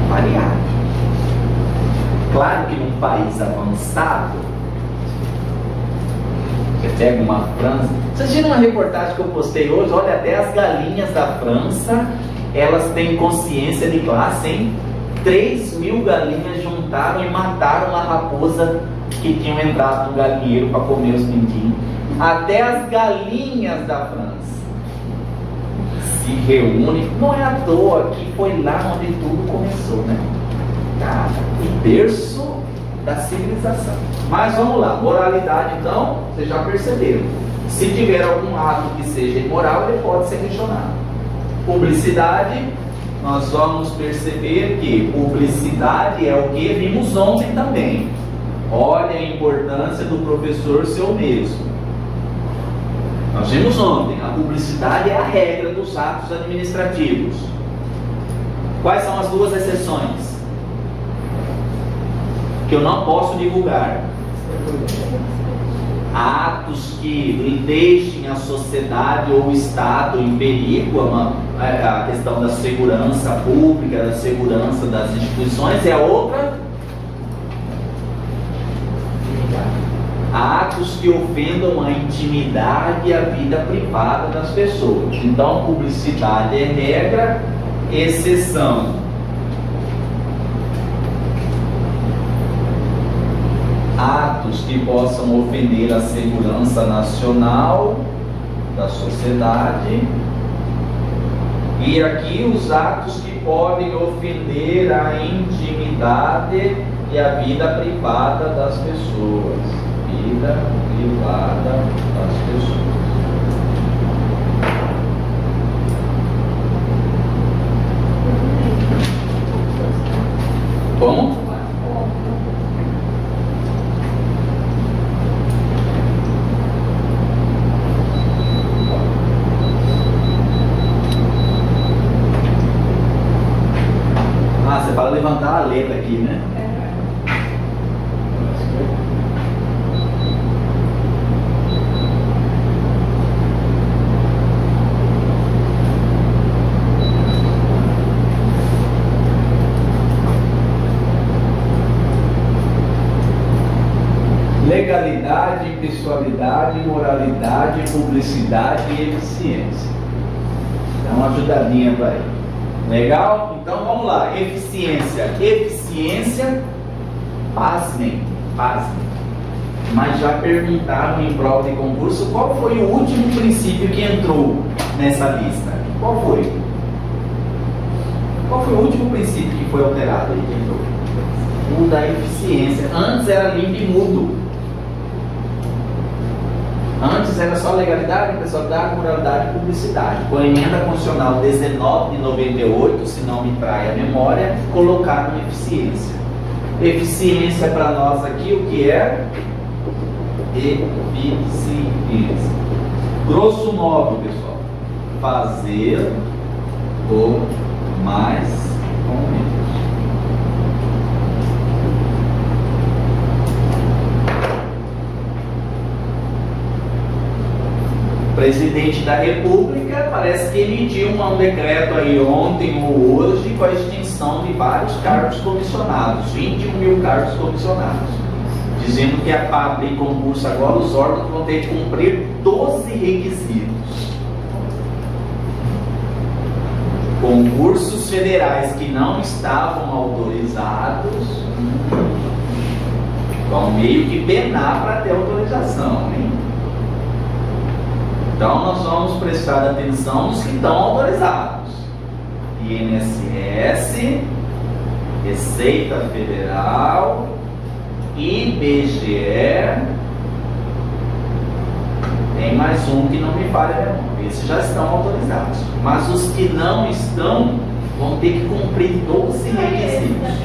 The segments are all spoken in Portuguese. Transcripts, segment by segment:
Variável. Claro que num país avançado, você pega uma França. Vocês viram uma reportagem que eu postei hoje? Olha, até as galinhas da França, elas têm consciência de classe, hein? 3.000 galinhas juntaram e mataram a raposa que tinham entrado no galinheiro para comer os pintinhos. Até as galinhas da França se reúnem. Não é à toa que foi lá onde tudo começou, né? Cara, o berço da civilização. Mas vamos lá, moralidade então, vocês já perceberam. Se tiver algum ato que seja imoral, ele pode ser questionado. Publicidade, nós vamos perceber que publicidade é o que vimos ontem também. Olha a importância do professor ser o mesmo. Nós vimos ontem, a publicidade é a regra dos atos administrativos. Quais são as duas exceções? Que eu não posso divulgar. Atos que deixem a sociedade ou o Estado em perigo, a questão da segurança pública, da segurança das instituições, é outra. Atos que ofendam a intimidade e a vida privada das pessoas. Então, publicidade é regra, exceção. Atos que possam ofender a segurança nacional da sociedade. E aqui os atos que podem ofender a intimidade e a vida privada das pessoas. Vida privada das pessoas. Como? Ah, você fala levantar a letra aqui, né? Legalidade, impessoalidade, moralidade, publicidade e eficiência. Dá uma ajudadinha para ele. Legal? Então vamos lá. Eficiência. Eficiência, pasmem. Mas já perguntaram em prova de concurso qual foi o último princípio que entrou nessa lista. Qual foi? Qual foi o último princípio que foi alterado aí que entrou? O da eficiência. Antes era limpo e mudo. Antes era só legalidade, impessoalidade, moralidade e publicidade. Com a emenda constitucional 19 de 98, se não me trai a memória, colocaram eficiência. Eficiência para nós aqui, o que é? Eficiência. Grosso modo, pessoal, fazer o mais com menos. O presidente da República parece que emitiu um decreto aí ontem ou hoje com a extinção de vários cargos comissionados, 21.000 cargos comissionados, dizendo que para abrir concurso agora os órgãos vão ter que cumprir 12 requisitos. Concursos federais que não estavam autorizados vão meio que penar para ter autorização, hein? Então nós vamos prestar atenção nos que estão autorizados. INSS, Receita Federal, IBGE, tem mais um que não me falha a memória. Esses já estão autorizados. Mas os que não estão vão ter que cumprir 12 requisitos.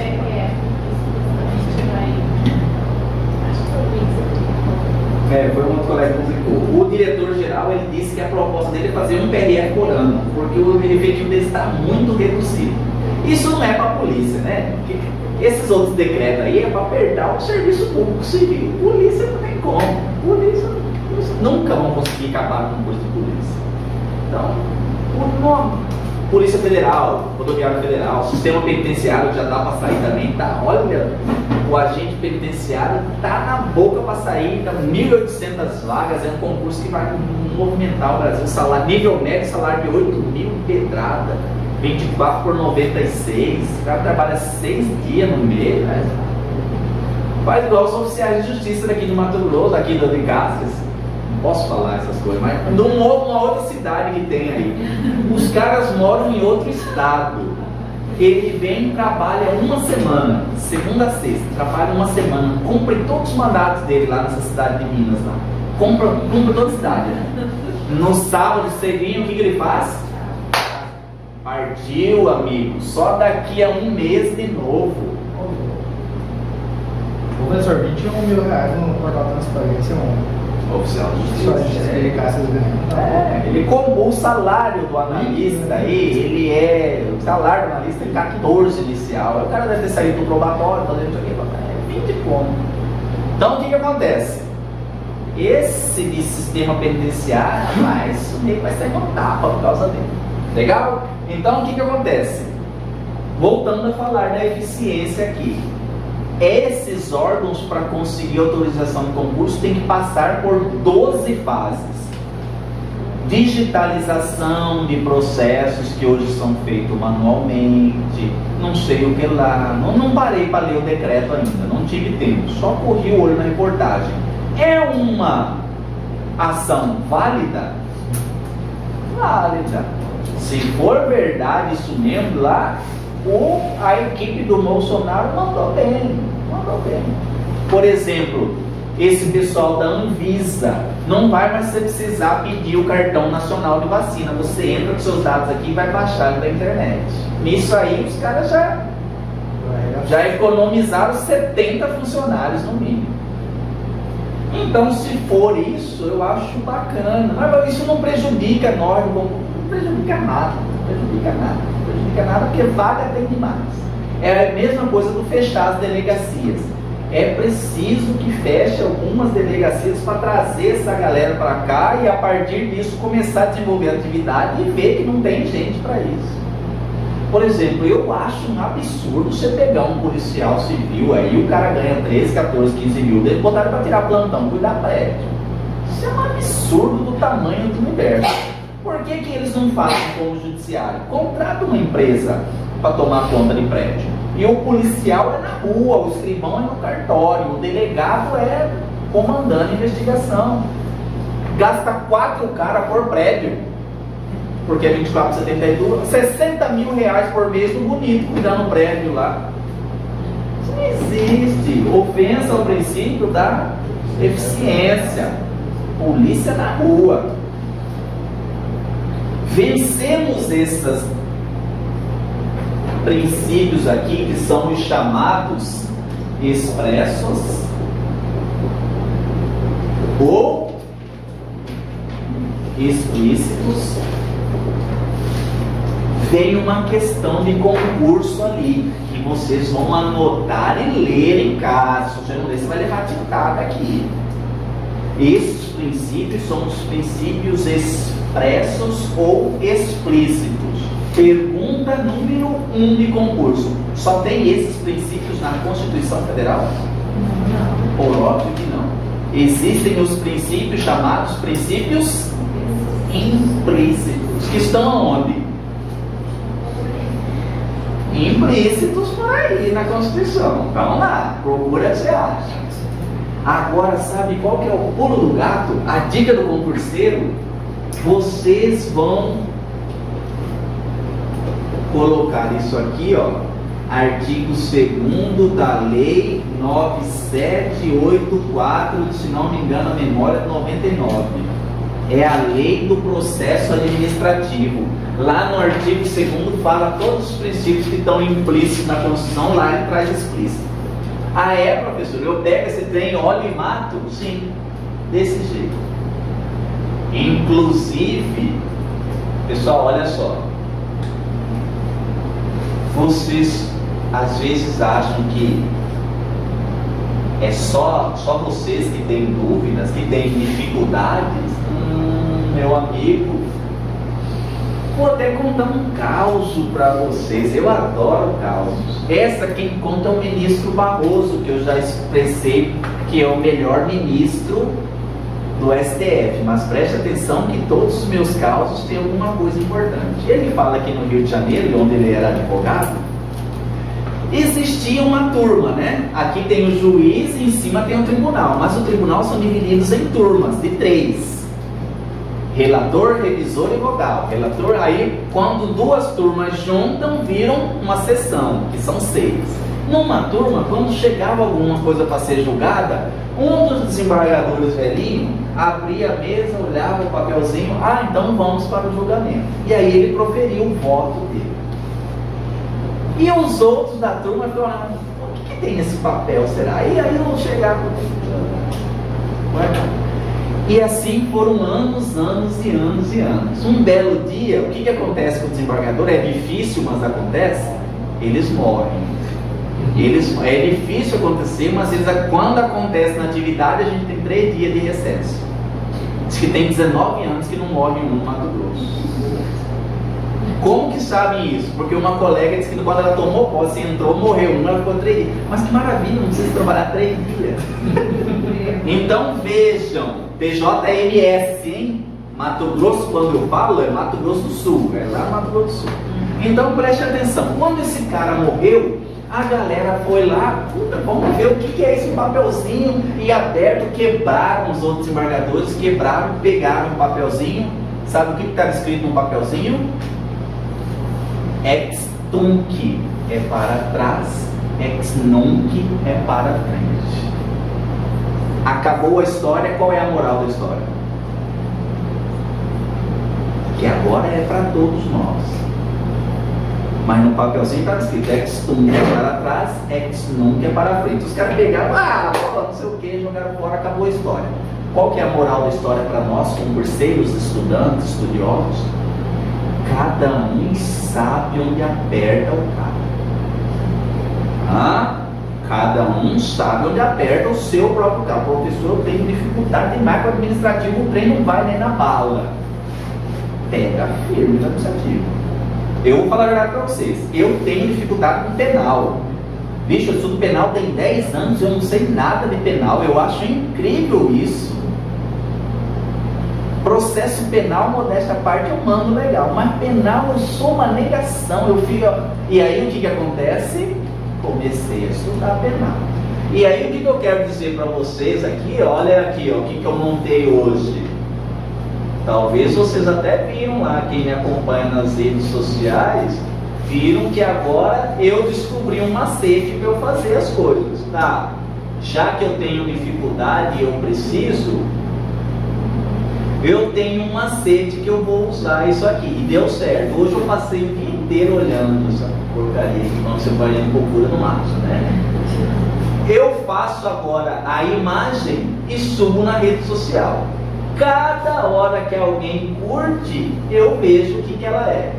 Foi um outro colega que publicou. O diretor-geral ele disse que a proposta dele é fazer um PRF por ano, porque o efetivo dele está muito reduzido. Isso não é para a polícia, né? Porque esses outros decretos aí é para apertar o serviço público civil. Polícia não tem como. Polícia nunca vão conseguir acabar com o curso de polícia. Então, Polícia Federal, Rodoviária Federal, Sistema Penitenciário que já dá para sair também, tá? Olha, o agente penitenciário tá na boca para sair, tá 1.800 vagas, é um concurso que vai movimentar o Brasil, salário, nível médio, salário de 8 mil, pedrada, 24 por 96, o cara trabalha 6 dias no mês, né? Faz igual os oficiais de justiça daqui de Mato Grosso, aqui de Cáceres. Não posso falar essas coisas, mas uma outra cidade que tem aí. Os caras moram em outro estado. Ele vem e trabalha uma semana, segunda a sexta, trabalha uma semana, cumpre todos os mandatos dele lá nessa cidade de Minas lá. Cumpre toda a cidade, né? No sábado, cedinho, o que ele faz? Partiu, amigo, só daqui a um mês de novo. Professor, R$21 mil no portal Transparência, Oficial de só a justiça. gente explicar essas ganhas. Ele como o salário do analista aí, ele é. O salário do analista é 14 inicial. Aí o cara deve ter saído do probatório, fazendo isso aqui, 20 pontos. Então o que acontece? Esse de sistema penitenciário, mas o nego vai sair com tapa por causa dele. Legal? Então o que acontece? Voltando a falar da eficiência aqui. Esses órgãos, para conseguir autorização de concurso, tem que passar por 12 fases. Digitalização de processos que hoje são feitos manualmente, não sei o que lá, não parei para ler o decreto ainda, não tive tempo, só corri o olho na reportagem. É uma ação válida? Válida. Se for verdade isso mesmo lá, a equipe do Bolsonaro mandou bem. Por exemplo, esse pessoal da Anvisa não vai mais precisar pedir o cartão nacional de vacina. Você entra com seus dados aqui e vai baixar da internet. Nisso aí os caras já economizaram 70 funcionários no mínimo. Então, se for isso, eu acho bacana. Mas isso não prejudica nós, não prejudica nada. Porque vaga tem demais. É a mesma coisa do fechar as delegacias. É preciso que feche algumas delegacias para trazer essa galera para cá e a partir disso começar a desenvolver atividade e ver que não tem gente para isso. Por exemplo, eu acho um absurdo você pegar um policial civil aí, o cara ganha 13, 14, 15 mil dele, botar para tirar plantão, cuidar prédio. Isso é um absurdo do tamanho do universo. Por que eles não fazem como o judiciário? Contrata uma empresa para tomar conta de prédio. E o policial é na rua, o escrivão é no cartório, o delegado é comandando a investigação. Gasta 4 caras por prédio, porque é 24, 72, 60 mil reais por mês no bonito, cuidando do prédio lá. Isso não existe. Ofensa ao princípio da eficiência. Polícia na rua. Vencemos esses princípios aqui, que são os chamados expressos ou explícitos. Vem uma questão de concurso ali, que vocês vão anotar e ler em casa. Se você não ler, você vai levar tintada aqui. Esses princípios são os princípios expressos ou explícitos. Pergunta número 1 de concurso. Só tem esses princípios na Constituição Federal? Não. Por óbvio que não. Existem os princípios chamados princípios implícitos, que estão aonde? Implícitos por aí na Constituição. Vamos lá, procura que você acha. Agora, sabe qual que é o pulo do gato? A dica do concurseiro? Vocês vão colocar isso aqui, ó, artigo 2º da lei 9784, se não me engano a memória, 99. É a lei do processo administrativo. Lá no artigo 2º fala todos os princípios que estão implícitos na Constituição, lá ele traz explícito. Ah é, professor, eu pego esse trem, olho e mato? Sim, desse jeito. Inclusive, pessoal, olha só, vocês às vezes acham que é só vocês que têm dúvidas, que têm dificuldades. Meu amigo, Vou até contar um caos para vocês, eu adoro causos. Essa quem conta é o ministro Barroso, que eu já expressei que é o melhor ministro do STF, mas preste atenção que todos os meus causos têm alguma coisa importante. Ele fala que no Rio de Janeiro, onde ele era advogado, existia uma turma, né? Aqui tem o juiz e em cima tem o tribunal, mas o tribunal são divididos em turmas de 3. Relator, revisor e vogal. Relator, aí quando 2 turmas juntam, viram uma sessão, que são 6. Numa turma, quando chegava alguma coisa para ser julgada, um dos desembargadores velhinho abria a mesa, olhava o papelzinho, então vamos para o julgamento. E aí ele proferiu o voto dele. E os outros da turma falaram, o que tem nesse papel, será? E aí eu chegava... E assim foram anos e anos. Um belo dia, o que acontece com o desembargador? É difícil, mas acontece. Eles morrem. É difícil acontecer, mas quando acontece na atividade, a gente tem 3 dias de recesso. Diz que tem 19 anos que não morre um no Mato Grosso. Como que sabem isso? Porque uma colega disse que quando ela tomou posse, entrou, morreu ela ficou 3 dias. Mas que maravilha, não precisa trabalhar 3 dias. Então vejam, TJMS, hein? Mato Grosso, quando eu falo, é Mato Grosso do Sul, é lá Mato Grosso do Sul. Então preste atenção, quando esse cara morreu, a galera foi lá, vamos ver o que é esse papelzinho, e aberto, quebraram os outros embargadores, pegaram o papelzinho. Sabe o que estava escrito no papelzinho? Ex tunc é para trás, ex nunc é para frente. Acabou a história, qual é a moral da história? Que agora é para todos nós. Mas no papelzinho estava escrito ex tunc é para trás, ex nunc é para frente. Os caras pegaram, não sei o que, jogaram fora, acabou a história. Qual que é a moral da história para nós, concurseiros, estudantes, estudiosos? Cada um sabe onde aperta o carro. Cada um sabe onde aperta o seu próprio carro. Professor, eu tenho dificuldade demais com o administrativo, o trem não vai nem na bala. Pega firme no administrativo. Eu vou falar a verdade para vocês. Eu tenho dificuldade com penal. Bicho, eu estudo penal tem 10 anos, eu não sei nada de penal. Eu acho incrível isso. Processo penal, modéstia à parte, eu mando legal. Mas penal, eu sou uma negação. Eu fico... E aí o que acontece? Comecei a estudar penal. E aí o que eu quero dizer para vocês aqui? Olha aqui, o que eu montei hoje. Talvez vocês até viram lá, quem me acompanha nas redes sociais, viram que agora eu descobri um macete para eu fazer as coisas. Tá? Já que eu tenho dificuldade e eu preciso, eu tenho um macete que eu vou usar isso aqui. E deu certo. Hoje eu passei o dia inteiro olhando essa porcaria que quando você vai em procura no mato, né? Eu faço agora a imagem e subo na rede social. Cada hora que alguém curte, eu vejo o que ela é.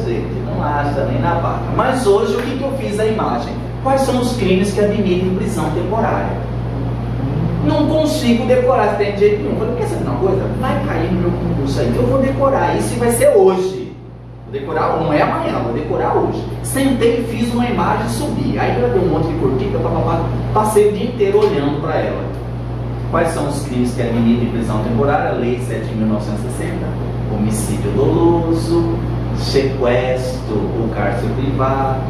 Gente, não acha nem na vaca. Mas hoje o que eu fiz a imagem? Quais são os crimes que admitem prisão temporária? Não consigo decorar, se tem de jeito nenhum. Eu falei, quer saber uma coisa? Vai cair no meu concurso aí, que eu vou decorar. Isso vai ser hoje. Vou decorar, não é amanhã, vou decorar hoje. Sentei, fiz uma imagem e subi. Aí ela deu um monte de curtida, passei o dia inteiro olhando para ela. Quais são os crimes que admitem prisão temporária? Lei 7.960, homicídio doloso, sequestro ou cárcere privado,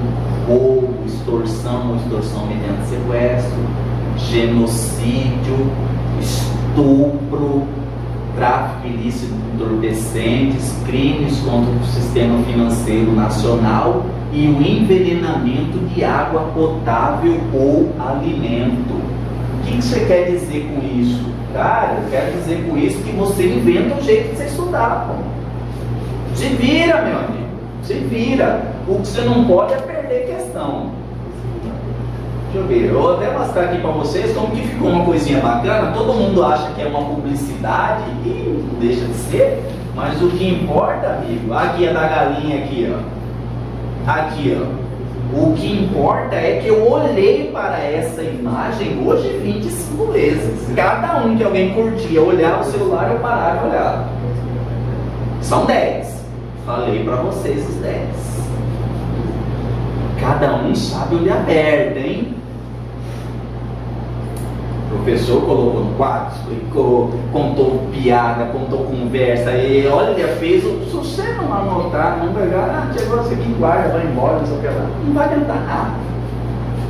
roubo, extorsão ou extorsão mediante sequestro, genocídio, estupro, tráfico ilícito de entorpecentes, crimes contra o sistema financeiro nacional e o envenenamento de água potável ou alimento. O que você quer dizer com isso? Cara, eu quero dizer com isso que você inventa um jeito de você estudar, pô. Se vira, meu amigo. Se vira. O que você não pode é perder questão. Deixa eu ver. Eu vou até mostrar aqui para vocês como que ficou uma coisinha bacana. Todo mundo acha que é uma publicidade e não deixa de ser. Mas o que importa, amigo, aqui é da galinha aqui, ó. Aqui, ó. O que importa é que eu olhei para essa imagem hoje 25 vezes. Cada um que alguém curtia, olhar o celular, eu parava de olhar. São 10. Falei para vocês os 10. Cada um sabe olho aberto, hein? O professor colocou no quadro, explicou, contou piada, contou conversa, e olha, fez. Se você não anotar, não pegar, chegou isso aqui, guarda, vai embora, não sei o que lá, não vai adiantar nada.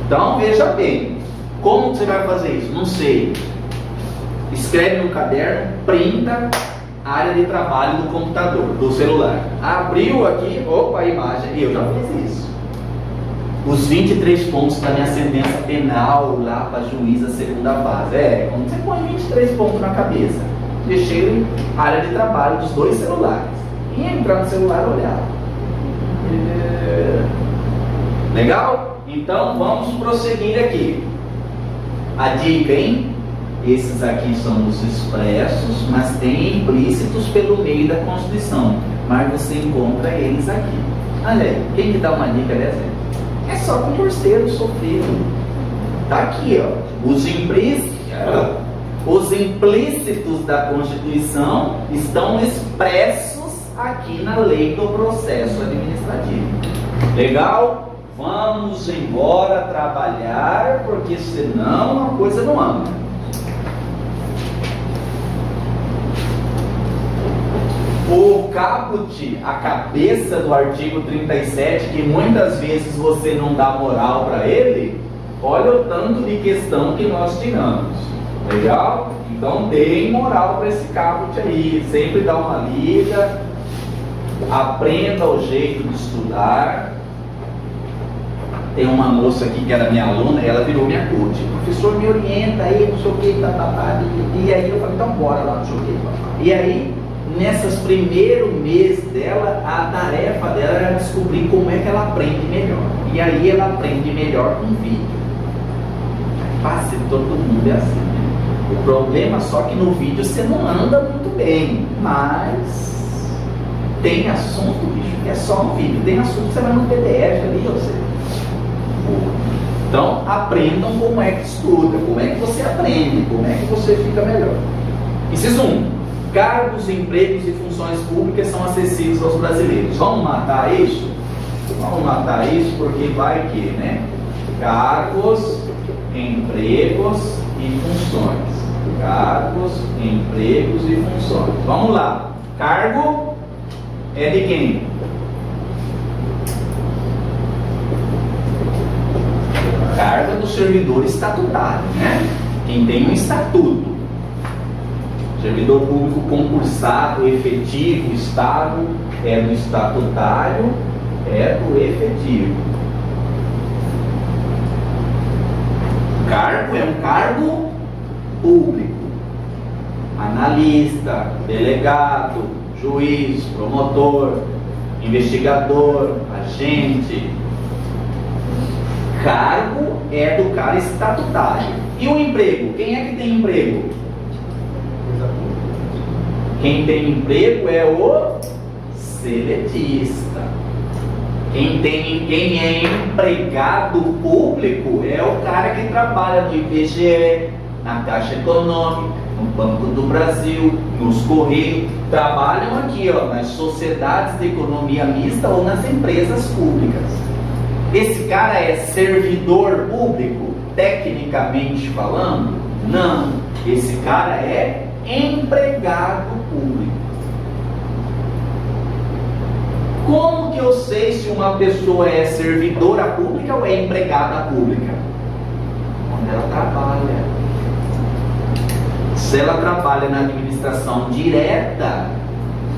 Então, veja bem, como você vai fazer isso? Não sei. Escreve no caderno, printa a área de trabalho do computador, do celular. Abriu aqui, opa, a imagem, e eu já fiz isso. Os 23 pontos da minha sentença penal lá para juíza segunda fase. Quando você põe 23 pontos na cabeça, deixei a área de trabalho dos 2 celulares. E entrar no celular e olhar. Legal? Então vamos prosseguir aqui. A dica, hein? Esses aqui são os expressos, mas tem implícitos pelo meio da Constituição. Mas você encontra eles aqui. Olha aí, quem que dá uma dica dessa? É só concurseiro sofrido. Tá aqui, ó. Os implícitos da Constituição estão expressos aqui na lei do processo administrativo. Legal? Vamos embora trabalhar, porque senão a coisa não anda. O caput, a cabeça do artigo 37, que muitas vezes você não dá moral para ele, olha o tanto de questão que nós tiramos. Legal? Então deem moral para esse caput aí, sempre dá uma lida, aprenda o jeito de estudar. Tem uma moça aqui que era minha aluna, ela virou minha coach. Professor, me orienta aí, não sei o que, e aí eu falei, então bora lá, não sei o que. E aí, nesses primeiros meses dela, a tarefa dela era descobrir como é que ela aprende melhor. E aí ela aprende melhor com vídeo. Quase todo mundo é assim, né? O problema só que no vídeo você não anda muito bem, mas tem assunto, bicho, que é só no vídeo. Tem assunto que você vai no PDF ali, ou seja. Então aprendam como é que estuda, como é que você aprende, como é que você fica melhor. Inciso 1. Cargos, empregos e funções públicas são acessíveis aos brasileiros. Vamos matar isso? Vamos matar isso porque vai que, né? Cargos, empregos e funções. Cargos, empregos e funções. Vamos lá. Cargo é de quem? Cargo é do servidor estatutário, né? Quem tem um estatuto. Servidor público concursado, efetivo, Estado, é do estatutário, é do efetivo. Cargo é um cargo público. Analista, delegado, juiz, promotor, investigador, agente. Cargo é do cara estatutário. E o emprego? Quem é que tem emprego? Quem tem emprego é o seletista. Quem é empregado público é o cara que trabalha no IBGE, na Caixa Econômica, no Banco do Brasil, nos Correios. Trabalham aqui, ó, nas sociedades de economia mista ou nas empresas públicas. Esse cara é servidor público, tecnicamente falando? Não. Esse cara é empregado público. Como que eu sei se uma pessoa é servidora pública ou é empregada pública? Quando ela trabalha. Se ela trabalha na administração direta,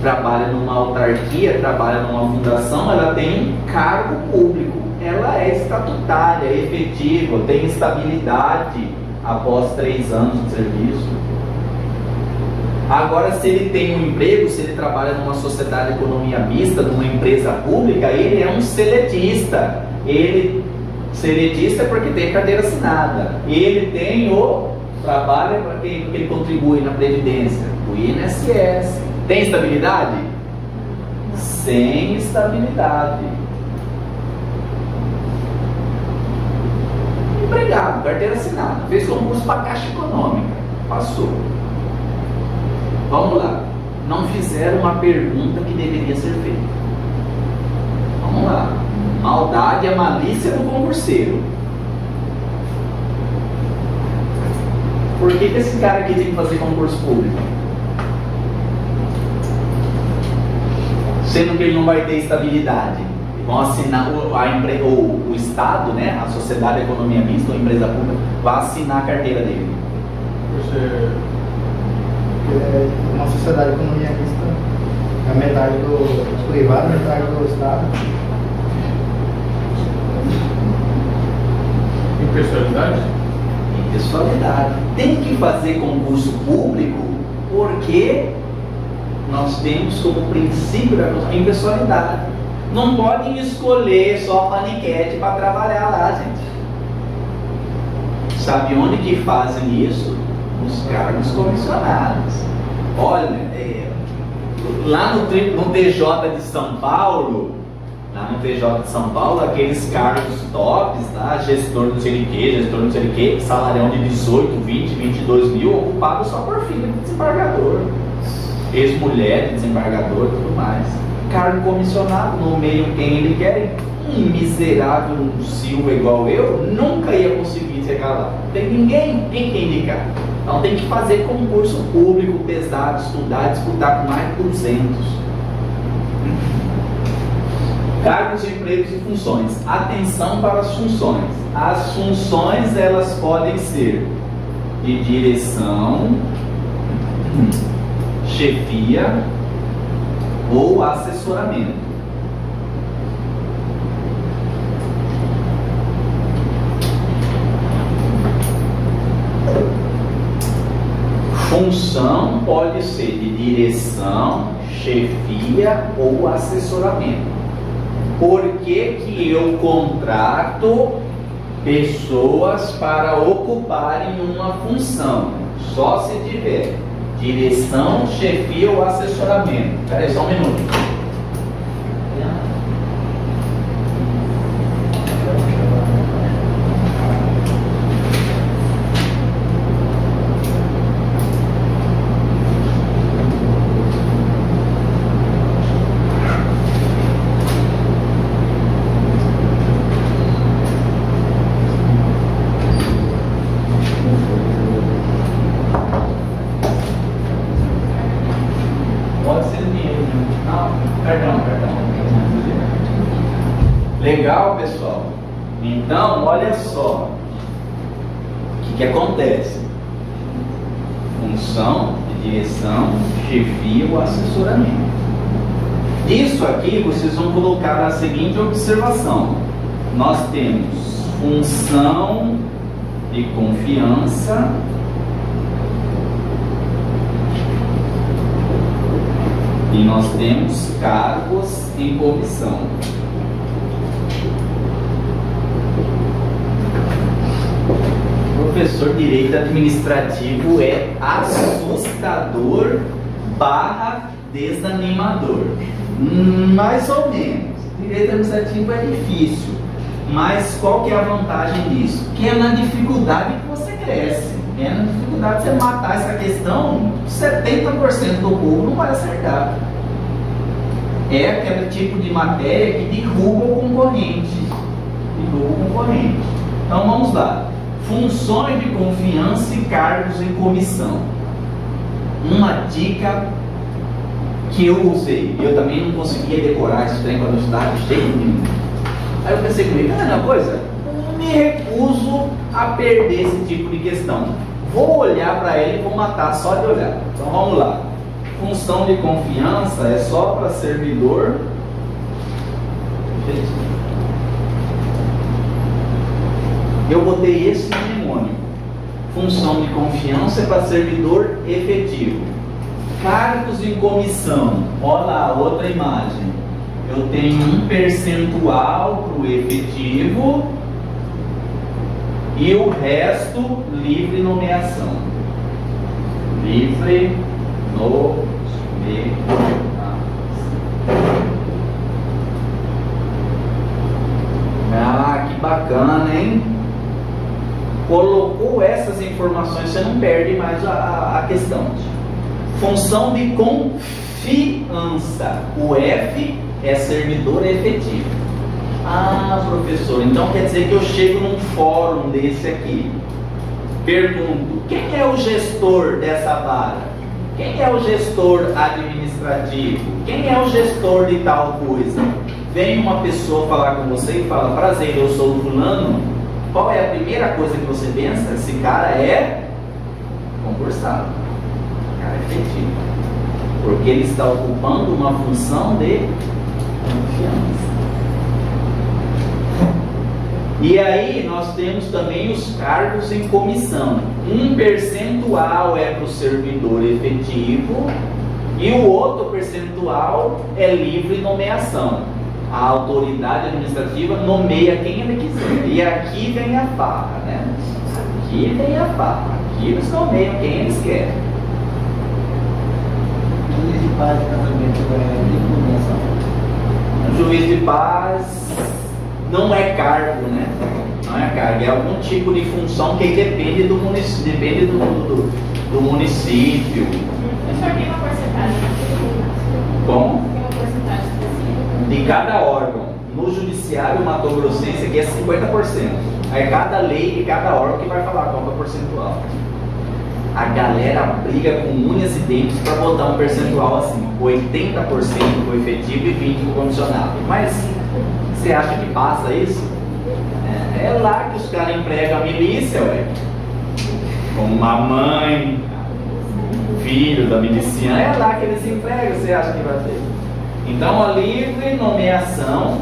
trabalha numa autarquia, trabalha numa fundação, ela tem um cargo público. Ela é estatutária, é efetiva, tem estabilidade após 3 anos de serviço. Agora, se ele tem um emprego, se ele trabalha numa sociedade de economia mista, numa empresa pública, ele é um seletista. Ele, seletista é porque tem carteira assinada. Ele tem o trabalho para quem ele contribui na Previdência, o INSS. Tem estabilidade? Sem estabilidade. Empregado, carteira assinada, fez concurso para a Caixa Econômica, passou. Vamos lá, não fizeram uma pergunta que deveria ser feita. maldade e a malícia do concurseiro. Por que esse cara aqui tem que fazer concurso público? Sendo que ele não vai ter estabilidade. Vão assinar, o Estado, né, a sociedade de economia mista, ou empresa pública, vai assinar a carteira dele. Uma sociedade de economia mista, a metade do privado, a metade do Estado. Impessoalidade? Impessoalidade. Tem que fazer concurso público porque nós temos como princípio da impessoalidade. Não podem escolher só paniquete para trabalhar lá, gente. Sabe onde que fazem isso? Os cargos comissionados. Olha, lá no TJ de São Paulo, aqueles cargos tops, tá? Gestor não sei de quê, salarião de 18, 20, 22 mil, ocupado só por filho de desembargador, ex-mulher de desembargador e tudo mais. Cargo comissionado, nomeio quem ele quer. Um miserável, um Silva igual eu, nunca ia conseguir chegar lá. Não tem ninguém que indicar. Então tem que fazer concurso público pesado, estudar, disputar com mais de 200. Cargos, empregos e funções. Atenção para as funções. As funções, elas podem ser de direção, chefia ou assessoramento. Função pode ser de direção, chefia ou assessoramento. Por que eu contrato pessoas para ocuparem uma função? Só se tiver direção, chefia ou assessoramento. Espera aí, só um minuto. Legal, pessoal? Então, olha só o que acontece. Função de direção, chefia ou assessoramento. Isso aqui vocês vão colocar na seguinte observação. Nós temos função de confiança e nós temos cargos em comissão. Professor de Direito Administrativo é assustador / desanimador. Mais ou menos. Direito Administrativo é difícil. Mas qual que é a vantagem disso? Que é na dificuldade que você cresce. É na dificuldade de você matar essa questão, 70% do povo não vai acertar. É aquele tipo de matéria que derruba o concorrente. Então vamos lá. Funções de confiança e cargos em comissão. Uma dica que eu usei, eu também não conseguia decorar esse trem quando eu estava cheio de mim. Aí eu pensei comigo, uma coisa, eu me recuso a perder esse tipo de questão. Vou olhar para ele e vou matar só de olhar. Então vamos lá. Função de confiança é só para servidor. Eu botei esse mnemônico. Função de confiança é para servidor efetivo. Cargos em comissão. Olha lá, outra imagem. Eu tenho um percentual para o efetivo e o resto livre nomeação. Livre nomeação. Ah, que bacana, hein? Colocou essas informações, você não perde mais a questão. Função de confiança. O F é servidor efetivo. Ah, professor, então quer dizer que eu chego num fórum desse aqui, pergunto, quem é o gestor dessa vara? Quem é o gestor administrativo? Quem é o gestor de tal coisa? Vem uma pessoa falar com você e fala, prazer, eu sou o fulano. Qual é a primeira coisa que você pensa? Esse cara é concursado, cara efetivo, porque ele está ocupando uma função de confiança. E aí nós temos também os cargos em comissão. Um percentual é para o servidor efetivo e o outro percentual é livre nomeação. A autoridade administrativa nomeia quem ele quiser. E aqui vem a farra, né? Aqui vem a farra. Aqui eles nomeiam quem eles querem. Juiz de paz de casamento é livre nomeação. O juiz de paz não é cargo, né? Não é cargo, é algum tipo de função que depende do município. Depende do município. O senhor tem uma porcentagem? Bom, Tem uma porcentagem específica? de cada órgão. No judiciário mato-grossense aqui é 50%. Aí cada lei de cada órgão que vai falar qual é o percentual. A galera briga com unhas e dentes para botar um percentual assim, 80% para o efetivo e 20% para o comissionado. Mas você acha que passa isso? É lá que os caras empregam a milícia, ué. Como uma mãe, filho da miliciana, é lá que eles empregam, você acha que vai ter? Então a livre nomeação,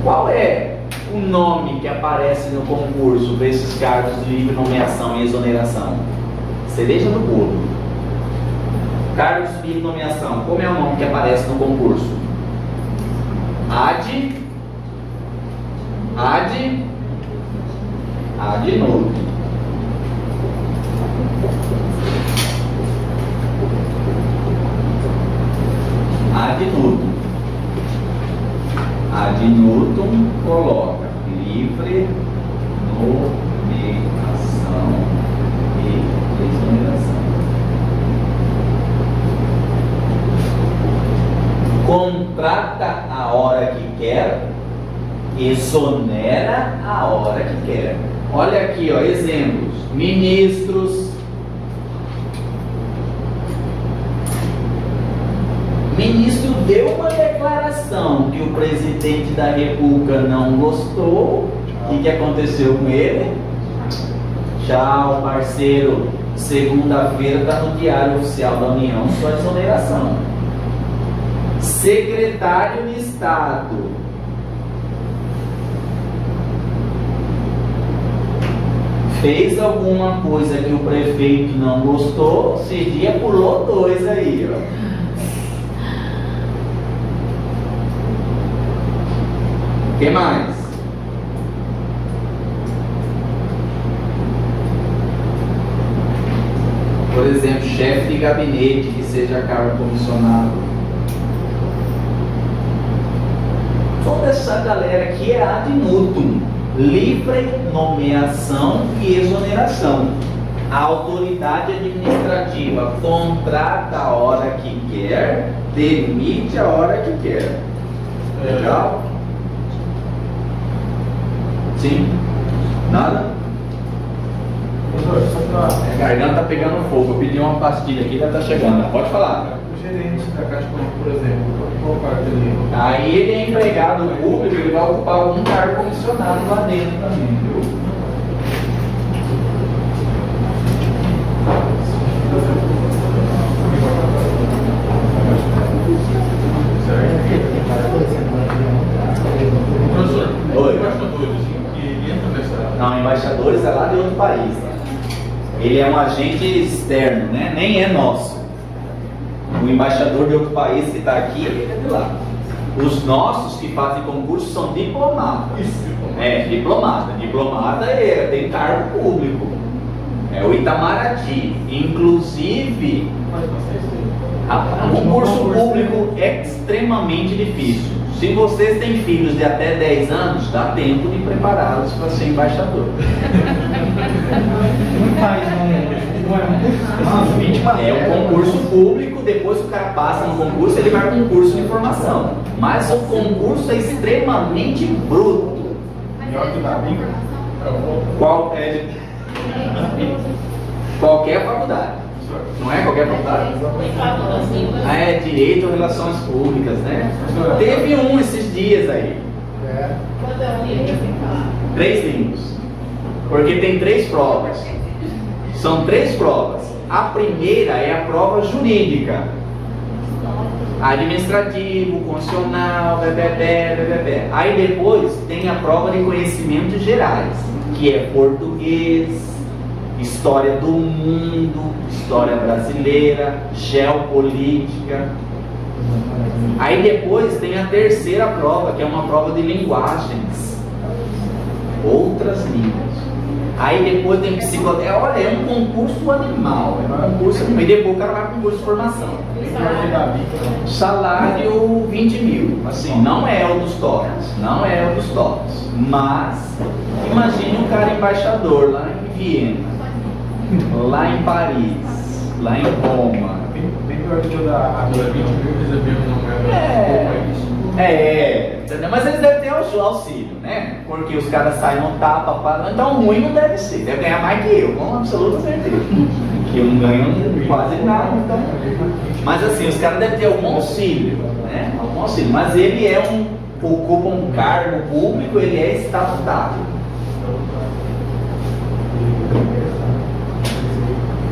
qual é o nome que aparece no concurso para esses cargos de livre nomeação e exoneração? Cereja do bolo. Cargos de livre nomeação, como é o nome que aparece no concurso? Adnuto. Adnutum coloca livre nomeação e exoneração. Contrata a hora que quer, exonera a hora que quer. Olha aqui, ó, exemplos. Ministros. Ministro deu uma declaração que o presidente da República não gostou. O que aconteceu com ele? Tchau, parceiro. Segunda-feira está no Diário Oficial da União sua exoneração. Secretário de Estado. Fez alguma coisa que o prefeito não gostou, esse dia pulou 2 aí, ó. O que mais? Por exemplo, chefe de gabinete que seja cargo comissionado. Toda essa galera aqui é adnutum, livre nomeação e exoneração. A autoridade administrativa contrata a hora que quer, demite a hora que quer. Legal? Sim? Nada? Professor, só para... A garganta tá pegando fogo. Eu pedi uma pastilha aqui, já tá chegando. Pode falar. O gerente da Caixa Econômica, por exemplo, qual parte dele? Aí ele é empregado público, ele vai ocupar algum cargo comissionado lá dentro também, viu? Professor, Oi. embaixadores que entram nessa... Não, embaixadores é lá de outro país. Ele é um agente externo, né? Nem é nosso. O embaixador de outro país que está aqui, ele é de lá. Os nossos que fazem concurso são diplomatas. Diplomata. Diplomata tem cargo público. É o Itamaraty. Inclusive, o concurso público é extremamente difícil. Se vocês têm filhos de até 10 anos, dá tempo de prepará-los para ser embaixador. É um concurso público, depois que o cara passa no concurso, ele vai para um curso de formação. Mas o concurso é extremamente extremamente bruto. Melhor que o Davi. Qualquer faculdade. Não é qualquer faculdade? É direito ou relações públicas, né? Teve um esses dias aí. É. 3 livros. Porque tem 3 provas. São 3 provas. A primeira é a prova jurídica. Administrativo, constitucional, bebê. Aí depois tem a prova de conhecimentos gerais, que é português, história do mundo, história brasileira, geopolítica. Aí depois tem a terceira prova, que é uma prova de linguagens, outras línguas. Aí depois tem psicologia. Olha, é um concurso animal. E depois o cara vai para um curso de formação. Salário 20 mil. Assim, não é o dos tops. Não é o dos tops. Mas imagine um cara embaixador lá em Viena, lá em Paris, lá em Roma. Bem pior que o da Agora 20 mil, recebemos não é, entendeu? Mas eles devem ter auxílio, né? Porque os caras saem no tapa, então ruim não deve ser, deve ganhar mais que eu, com absoluta certeza. Que eu não ganho quase nada, então. Mas assim, os caras devem ter algum auxílio, né? Algum auxílio. Mas ele ocupa um cargo público, ele é estatutário.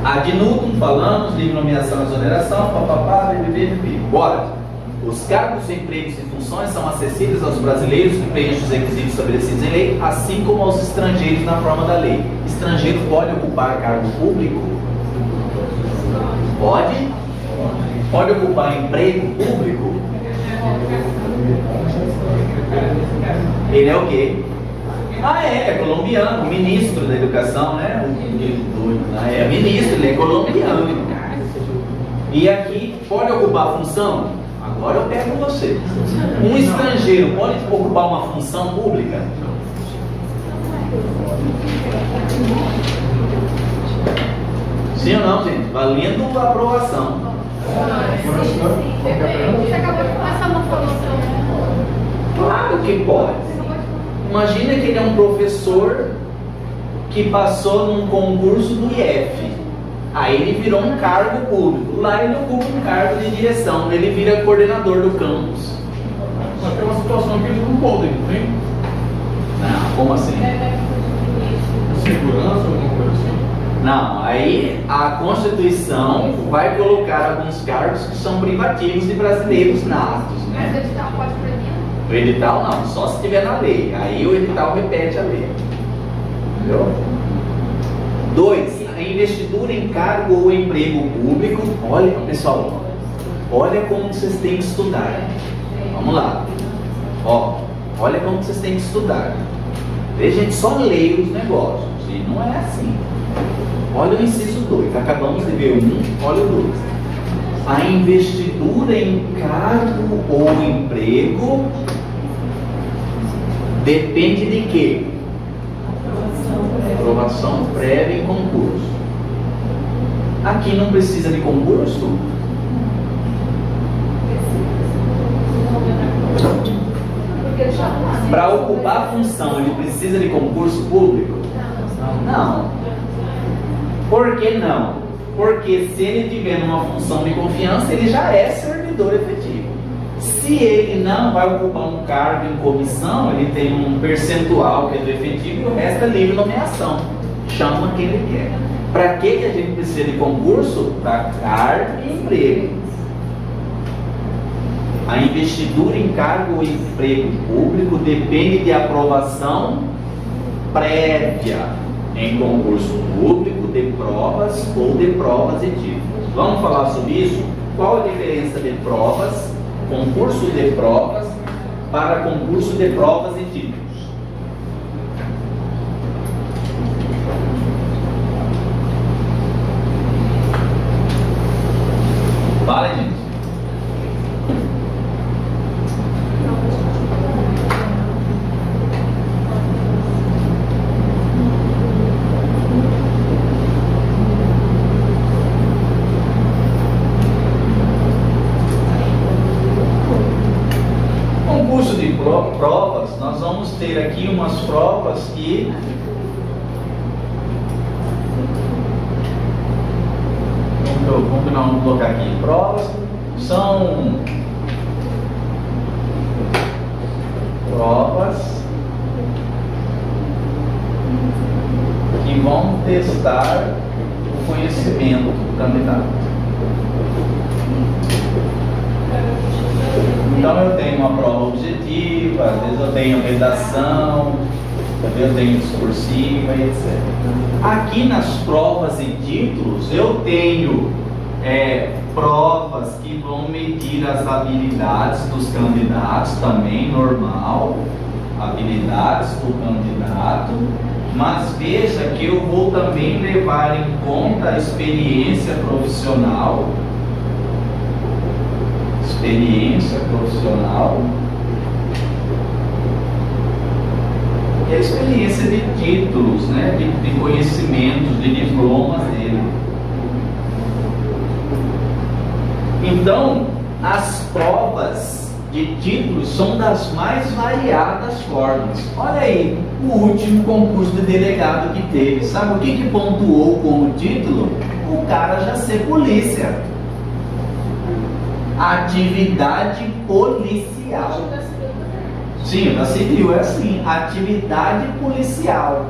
Ad nutum falamos, livre nomeação e exoneração, bbb. Bora! Os cargos, empregos e funções são acessíveis aos brasileiros que preenchem os requisitos estabelecidos em lei, assim como aos estrangeiros na forma da lei. Estrangeiro pode ocupar cargo público? Pode? Pode ocupar emprego público? Ele é o quê? É colombiano, ministro da educação, né? É ministro, ele é colombiano. E aqui, pode ocupar função? Agora eu pego você. Um estrangeiro pode ocupar uma função pública? Sim ou não, gente? Valendo a aprovação. Você acabou de passar uma formação. Claro que pode. Imagina que ele é um professor que passou num concurso do IF. Aí ele virou um cargo público. Lá ele ocupa um cargo de direção. Ele vira coordenador do campus. Mas tem uma situação que eles não podem, não tem? Não, como assim? Segurança, alguma coisa assim? Não, aí a Constituição vai colocar alguns cargos que são privativos de brasileiros natos, Mas o né? edital pode prever? O edital não, só se estiver na lei. Aí o edital repete a lei. Entendeu? 2. A investidura em cargo ou emprego público. Olha, pessoal, olha como vocês têm que estudar. Vamos lá. Olha como vocês têm que estudar. A gente só lê os negócios. E não é assim. Olha o inciso 2. Acabamos de ver o 1, olha o 2. A investidura em cargo ou emprego depende de quê? Aprovação prévia em concurso. Aqui não precisa de concurso? Para ocupar a função, ele precisa de concurso público? Não. Por que não? Porque se ele tiver numa função de confiança, ele já é servidor efetivo. Se ele não vai ocupar um cargo em comissão, ele tem um percentual que é do efetivo e o resto é livre nomeação. Chama quem ele quer. Para que a gente precisa de concurso? Para cargo e emprego. A investidura em cargo ou emprego público depende de aprovação prévia em concurso público, de provas ou de provas e títulos. Vamos falar sobre isso? Qual a diferença de provas, concurso de provas, para concurso de provas e títulos? Vale, gente? provas, nós vamos ter aqui umas provas que vamos colocar aqui. Provas são provas que vão testar o conhecimento do candidato. Então eu tenho uma prova objetiva, às vezes eu tenho redação, às vezes eu tenho discursiva, etc. Aqui nas provas e títulos eu tenho provas que vão medir as habilidades dos candidatos, também normal, habilidades do candidato, mas veja que eu vou também levar em conta a experiência profissional. Experiência profissional e a experiência de títulos, né, de conhecimentos, de diplomas dele. Então, as provas de títulos são das mais variadas formas. Olha aí, o último concurso de delegado que teve, sabe o que pontuou como título? O cara já ser polícia. Atividade policial. Sim, da civil é assim, atividade policial.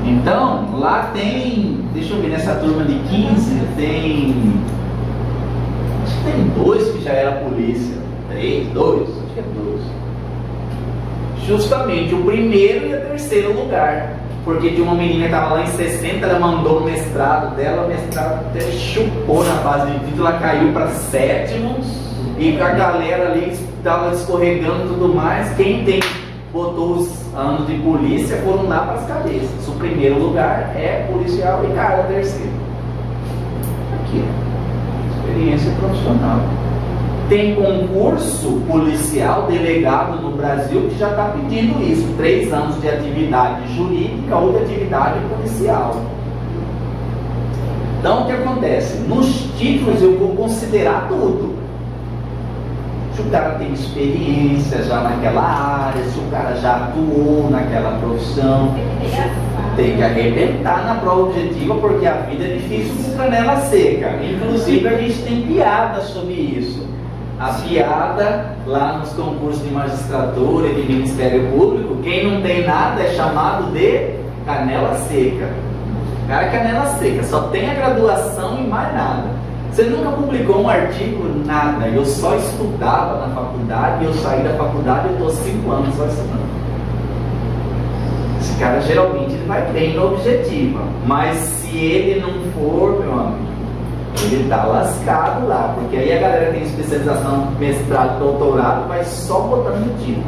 Então, lá tem, deixa eu ver, nessa turma de 15, acho que tem 2 que já era polícia. 2, acho que é 2. Justamente o primeiro e o terceiro lugar. Porque de uma menina que estava lá em 60, ela mandou o mestrado dela, o mestrado até chupou na base de título, ela caiu para 7º, e a galera ali estava escorregando e tudo mais. Quem botou os anos de polícia foram lá para as cabeças. O primeiro lugar é policial e cara, o terceiro. Aqui, experiência profissional. Tem concurso policial delegado no Brasil que já está pedindo isso, 3 anos de atividade jurídica ou de atividade policial. Então o que acontece? Nos títulos eu vou considerar tudo. Se o cara tem experiência já naquela área, se o cara já atuou naquela profissão, tem que arrebentar na prova objetiva, porque a vida é difícil com canela seca. Inclusive a gente tem piada sobre isso. A piada lá nos concursos de magistratura e de Ministério Público, quem não tem nada é chamado de canela seca. Cara, canela seca, só tem a graduação e mais nada. Você nunca publicou um artigo, nada. Eu só estudava na faculdade, eu saí da faculdade e estou 5 anos só estudando. Esse cara geralmente ele vai bem na objetiva, mas se ele não for, meu amigo, ele está lascado lá, porque aí a galera que tem especialização, mestrado, doutorado, vai só botando no título.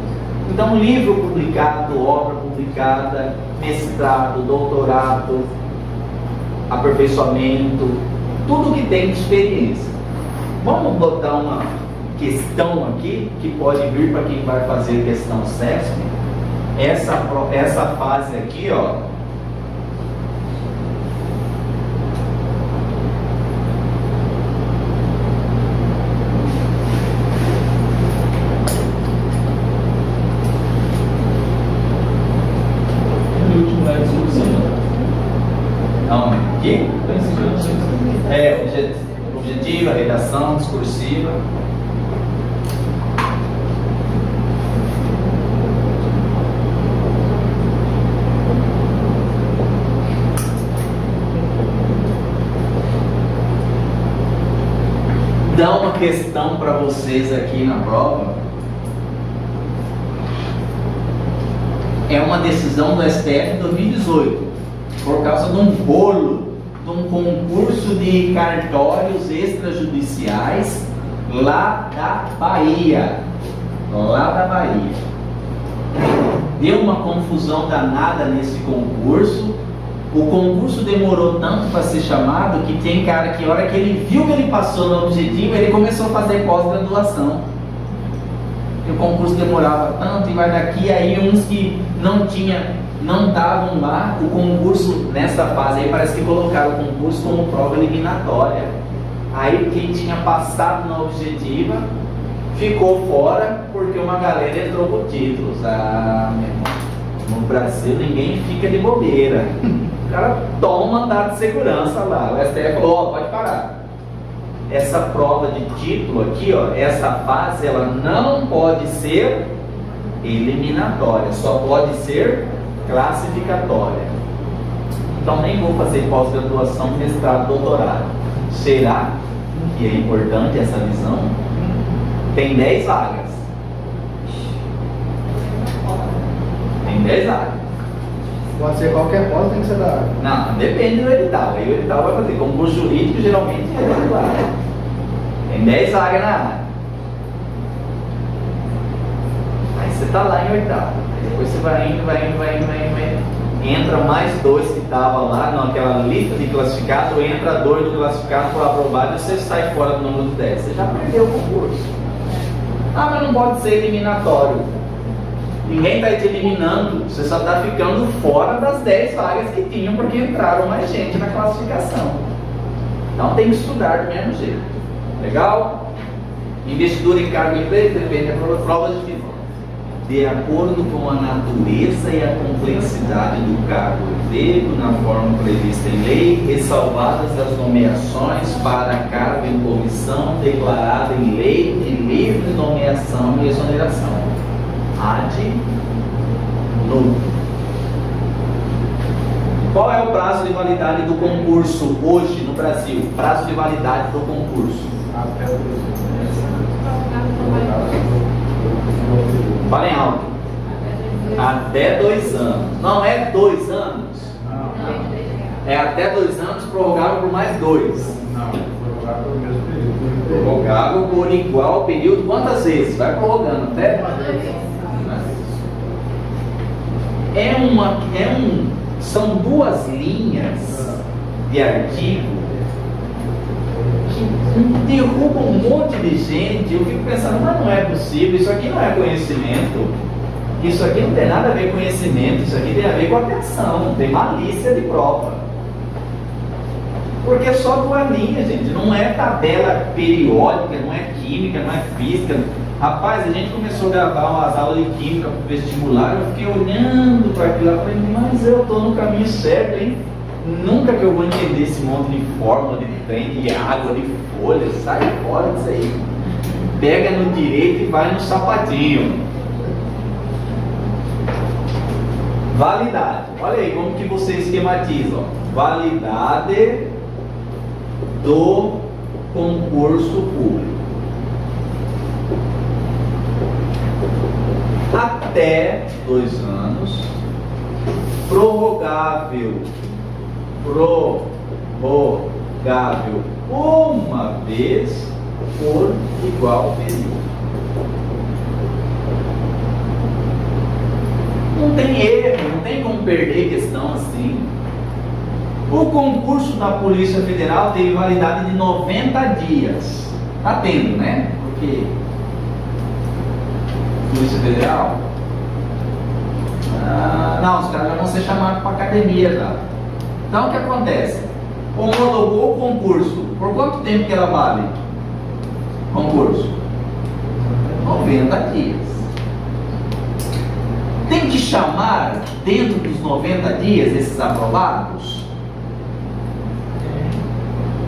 Então, livro publicado, obra publicada, mestrado, doutorado, aperfeiçoamento, tudo que tem de experiência. Vamos botar uma questão aqui, que pode vir para quem vai fazer questão SESP. Essa fase aqui, ó. Aqui? Objetiva, redação, discursiva. Dá uma questão para vocês aqui na prova. É uma decisão do STF de 2018, por causa de um bolo, de um concurso de cartórios extrajudiciais lá da Bahia. Deu uma confusão danada nesse concurso. O concurso demorou tanto para ser chamado que tem cara que, a hora que ele viu que ele passou no objetivo, ele começou a fazer pós-graduação. O concurso demorava tanto e vai daqui, aí uns que não estavam lá, o concurso nessa fase aí parece que colocaram o concurso como prova eliminatória. Aí quem tinha passado na objetiva ficou fora porque uma galera entrou com títulos. Ah, meu irmão, no Brasil ninguém fica de bobeira. O cara toma um mandato de segurança lá. O STF falou, ó, pode parar. Essa prova de título aqui, ó, essa fase, ela não pode ser eliminatória, só pode ser classificatória. Então nem vou fazer pós-graduação, mestrado, doutorado. Será que é importante essa visão? Tem 10 vagas. Tem 10 vagas. Pode ser qualquer pós, tem que ser da área. Não, depende do edital. Aí o edital vai fazer. Concurso jurídico geralmente é regular. Tem 10 vagas na área. Aí você está lá em oitavo. Depois você vai indo. Entra mais 2 que estavam lá naquela lista de classificados, entra 2 do classificado por aprovado e você sai fora do número de 10. Você já perdeu o concurso. Ah, mas não pode ser eliminatório. Ninguém está te eliminando, você só está ficando fora das 10 vagas que tinham, porque entraram mais gente na classificação. Então tem que estudar do mesmo jeito. Legal? Investidura em cargo e emprego depende da prova de vida. De acordo com a natureza e a complexidade do cargo e emprego, na forma prevista em lei, ressalvadas as nomeações para cargo em comissão declarada em lei de livre nomeação e exoneração. Ad nulo. Qual é o prazo de validade do concurso hoje no Brasil? Prazo de validade do concurso. Até o Falem alto. Até 2 anos. Não é 2 anos. É até 2 anos, prorrogável por mais 2. Não, prorrogável pelo mesmo período. Prorrogável por igual período. Quantas vezes? Vai prorrogando até. São 2 linhas de artigo que derrubam um monte de gente. Eu fico pensando, mas não é possível, isso aqui não é conhecimento, isso aqui não tem nada a ver com conhecimento, isso aqui tem a ver com atenção, tem malícia de prova. Porque é só 2 linhas, gente, não é tabela periódica, não é química, não é física. Rapaz, a gente começou a gravar umas aulas de química para o vestibular, eu fiquei olhando para aquilo lá e falei, mas eu estou no caminho certo, hein? Nunca que eu vou entender esse monte de fórmula, de trem, de água, de folha, sai fora disso aí. Pega no direito e vai no sapatinho. Validade. Olha aí como que você esquematiza. Ó. Validade do concurso público. Até 2 anos, prorrogável uma vez por igual período. Não tem erro, não tem como perder questão assim. O concurso da Polícia Federal teve validade de 90 dias. Está tendo, né? Porque Polícia Federal. Não, os caras já vão ser chamados para academia já. Então o que acontece? Homologou o concurso. Por quanto tempo que ela vale? Concurso? 90 dias. Tem que chamar dentro dos 90 dias esses aprovados?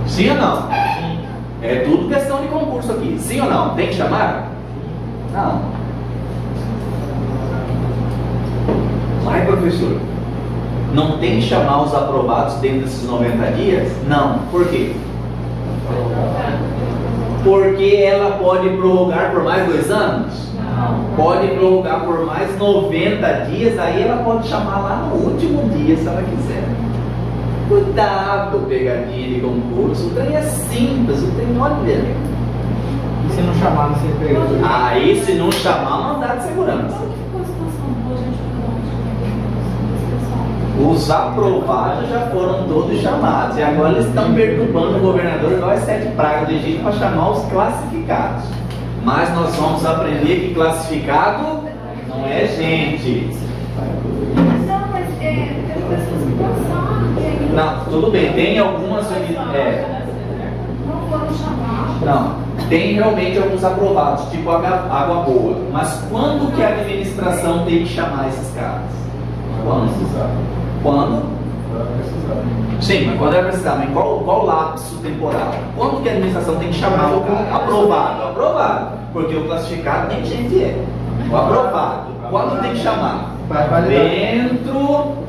Sim ou não? É tudo questão de concurso aqui. Sim ou não? Tem que chamar? Não. Vai, professor. Não tem que chamar os aprovados dentro desses 90 dias? Não. Por quê? Porque ela pode prorrogar por mais 2 anos? Não. Pode prorrogar por mais 90 dias, aí ela pode chamar lá no último dia, se ela quiser. Cuidado, pegadinha de concurso. O trem é simples, o trem, olha. E se não chamar, não se pega? Aí, se não chamar, mandar de segurança. Os aprovados já foram todos chamados. E agora eles estão perturbando o governador igual as 7 pragas do Egito para chamar os classificados. Mas nós vamos aprender que classificado não é gente. Não, mas eu essa situação. Não, tudo bem, tem algumas. Não foram chamados. Não. Tem realmente alguns aprovados, tipo Água Boa. Mas quando que a administração tem que chamar esses caras? Quando precisar. Quando? Quando precisar. Sim, mas quando ela precisar, mas qual lapso temporal? Quando que a administração tem que chamar o cara? Aprovado, aprovado. Porque o classificado nem gente é. O aprovado. Quando tem que chamar? Dentro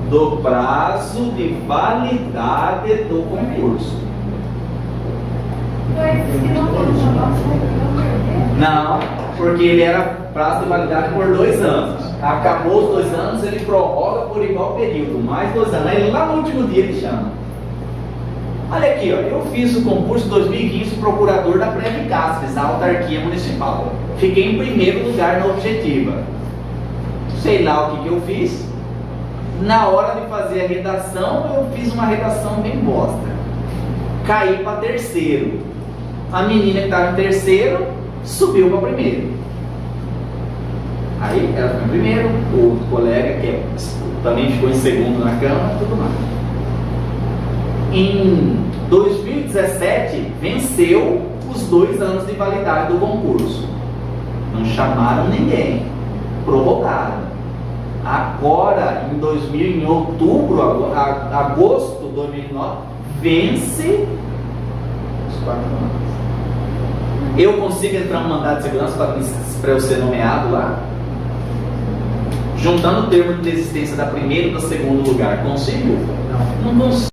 do prazo de validade do concurso. Mas se não for não perder. Não, porque ele era prazo de validade por 2 anos. Acabou os 2 anos, ele prorroga por igual período, mais 2 anos. Aí lá no último dia ele chama. Olha aqui, ó, eu fiz o concurso 2015 procurador da Previcastres, na autarquia municipal. Fiquei em primeiro lugar na objetiva. Sei lá o que eu fiz. Na hora de fazer a redação, eu fiz uma redação bem bosta. Caí para terceiro. A menina que estava em terceiro subiu para primeiro. Aí ela ficou em primeiro, o outro colega que também ficou em segundo na Câmara, tudo mais. Em 2017, venceu os 2 anos de validade do concurso. Não chamaram ninguém, prorrogaram. Agora, em outubro, agosto de 2009, vence os 4 anos. Eu consigo entrar no mandato de segurança para eu ser nomeado lá? Juntando o termo de desistência da primeiro e do segundo lugar, consigo? Não. Não consigo.